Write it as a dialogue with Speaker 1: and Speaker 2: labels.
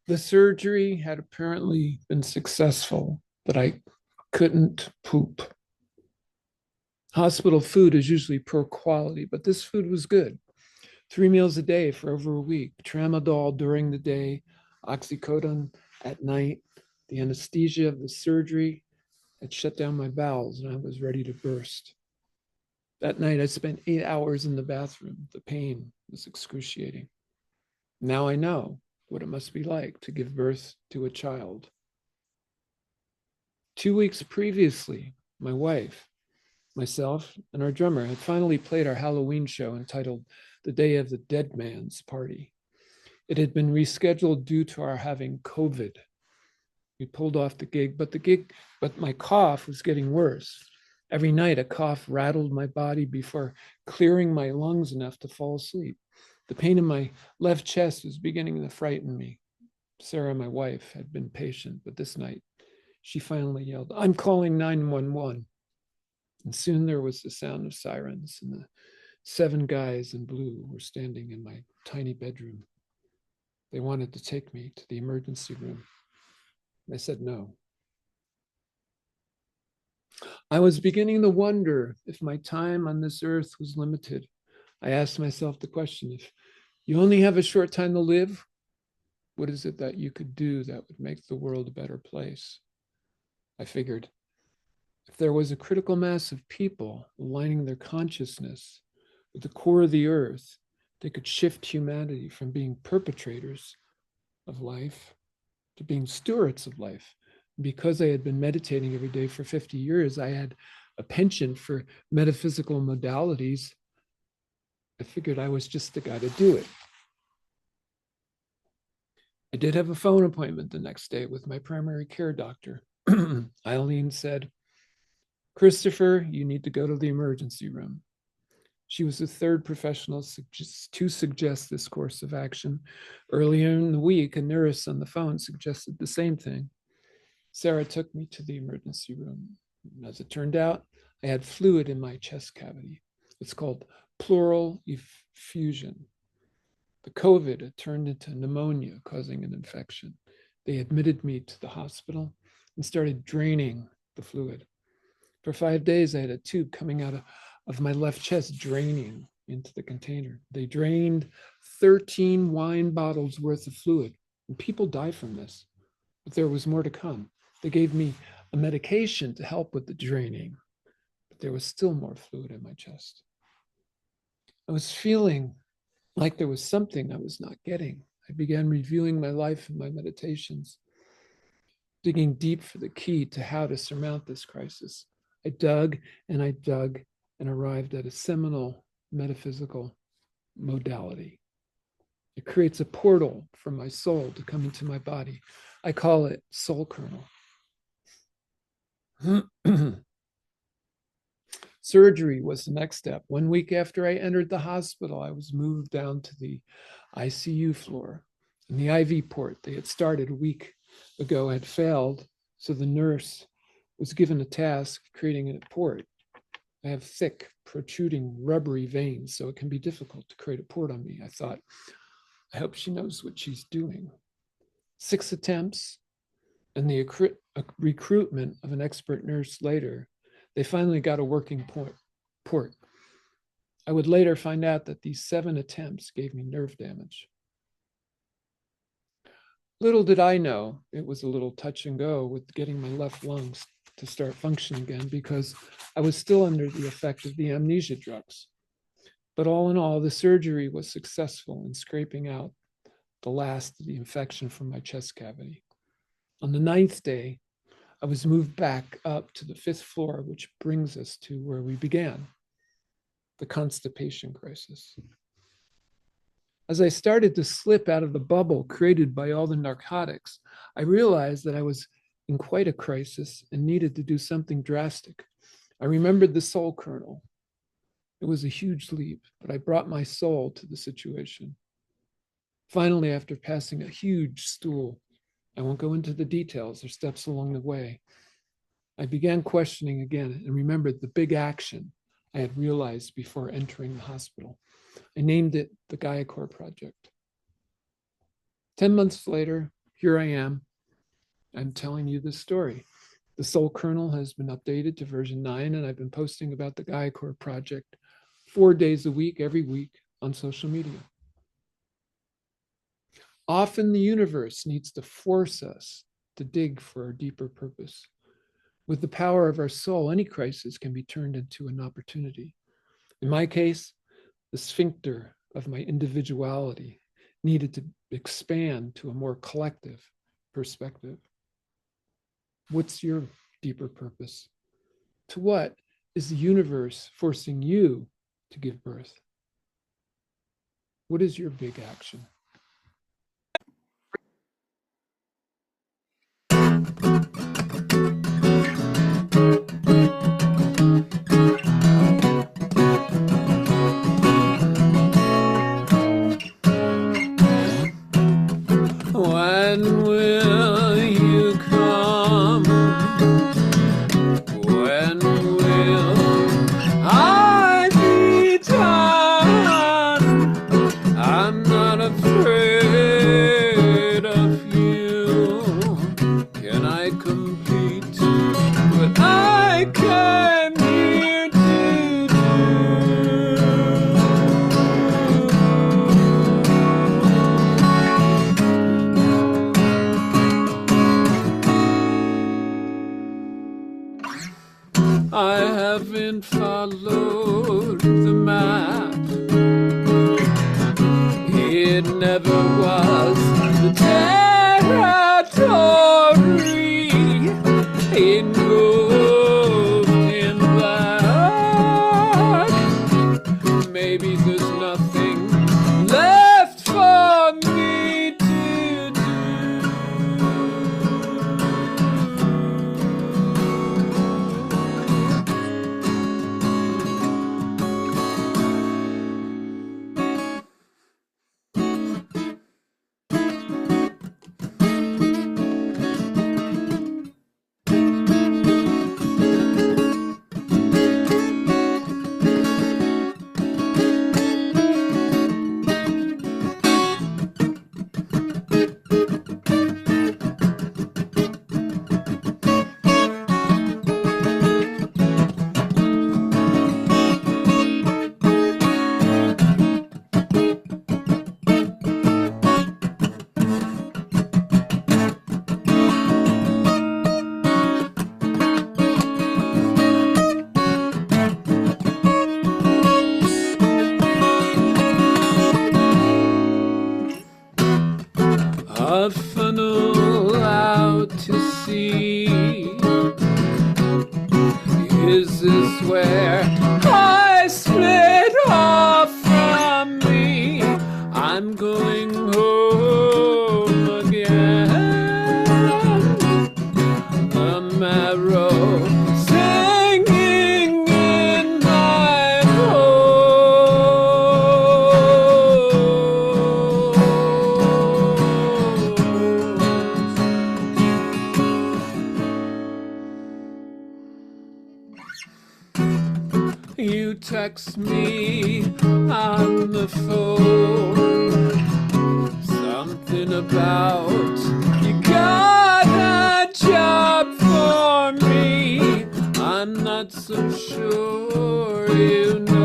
Speaker 1: The surgery had apparently been successful, but I couldn't poop. Hospital food is usually poor quality, but this food was good. 3 meals a day for over a week, tramadol during the day, oxycodone at night. The anesthesia of the surgery had shut down my bowels and I was ready to burst. That night, I spent 8 hours in the bathroom. The pain was excruciating. Now I know what it must be like to give birth to a child. 2 weeks previously, my wife, myself, and our drummer had finally played our Halloween show entitled The Day of the Dead Man's Party. It had been rescheduled due to our having COVID. We pulled off but my cough was getting worse. Every night, a cough rattled my body before clearing my lungs enough to fall asleep. The pain in my left chest was beginning to frighten me. Sarah, my wife, had been patient, but this night she finally yelled, "I'm calling 911." And soon there was the sound of sirens, and the 7 guys in blue were standing in my tiny bedroom. They wanted to take me to the emergency room. I said no. I was beginning to wonder if my time on this earth was limited. I asked myself the question, if you only have a short time to live, what is it that you could do that would make the world a better place? I figured if there was a critical mass of people aligning their consciousness with the core of the earth, they could shift humanity from being perpetrators of life to being stewards of life. Because I had been meditating every day for 50 years, I had a penchant for metaphysical modalities. I figured I was just the guy to do it. I did have a phone appointment the next day with my primary care doctor. Eileen said, "Christopher, you need to go to the emergency room." She was the third professional to suggest this course of action. Earlier in the week, a nurse on the phone suggested the same thing. Sarah took me to the emergency room. As it turned out, I had fluid in my chest cavity. It's called pleural effusion. The COVID had turned into pneumonia, causing an infection. They admitted me to the hospital and started draining the fluid. For 5 days, I had a tube coming out of my left chest, draining into the container. They drained 13 wine bottles worth of fluid, and people die from this. But there was more to come. They gave me a medication to help with the draining, but there was still more fluid in my chest. I was feeling like there was something I was not getting. I began reviewing my life and my meditations, digging deep for the key to how to surmount this crisis. I dug and arrived at a seminal metaphysical modality. It creates a portal for my soul to come into my body. I call it soul kernel. Surgery was the next step. 1 week after I entered the hospital, I was moved down to the ICU floor. And the IV port they had started a week ago had failed, so the nurse was given a task of creating a port. I have thick, protruding, rubbery veins, so it can be difficult to create a port on me. I thought, I hope she knows what she's doing. 6 attempts and the recruitment of an expert nurse later, they finally got a working port. I would later find out that these 7 attempts gave me nerve damage. Little did I know it was a little touch and go with getting my left lungs to start functioning again, because I was still under the effect of the amnesia drugs. But all in all, the surgery was successful in scraping out the last of the infection from my chest cavity. On the 9th day, I was moved back up to the 5th floor, which brings us to where we began, the constipation crisis. As I started to slip out of the bubble created by all the narcotics, I realized that I was in quite a crisis and needed to do something drastic. I remembered the soul kernel. It was a huge leap, but I brought my soul to the situation. Finally, after passing a huge stool, I won't go into the details or steps along the way, I began questioning again and remembered the big action I had realized before entering the hospital. I named it the Gaia Core Project. 10 months later, here I am. I'm telling you this story. The Soul kernel has been updated to version 9, and I've been posting about the Gaia Core project 4 days a week, every week on social media. Often the universe needs to force us to dig for a deeper purpose. With the power of our soul, any crisis can be turned into an opportunity. In my case, the sphincter of my individuality needed to expand to a more collective perspective. What's your deeper purpose? To what is the universe forcing you to give birth? What is your big action? When will you come? When will I be done? I'm not afraid of you. Can I complete what I came here to do? I haven't followed the map. It never was the territory engulfed in black. Maybe there's nothing left for me to do. A funnel out to sea. Is this where I split off from me? I'm going home again. The marrow singing in my bones. You text me on the phone, something about you got a job for me. I'm not so sure you know.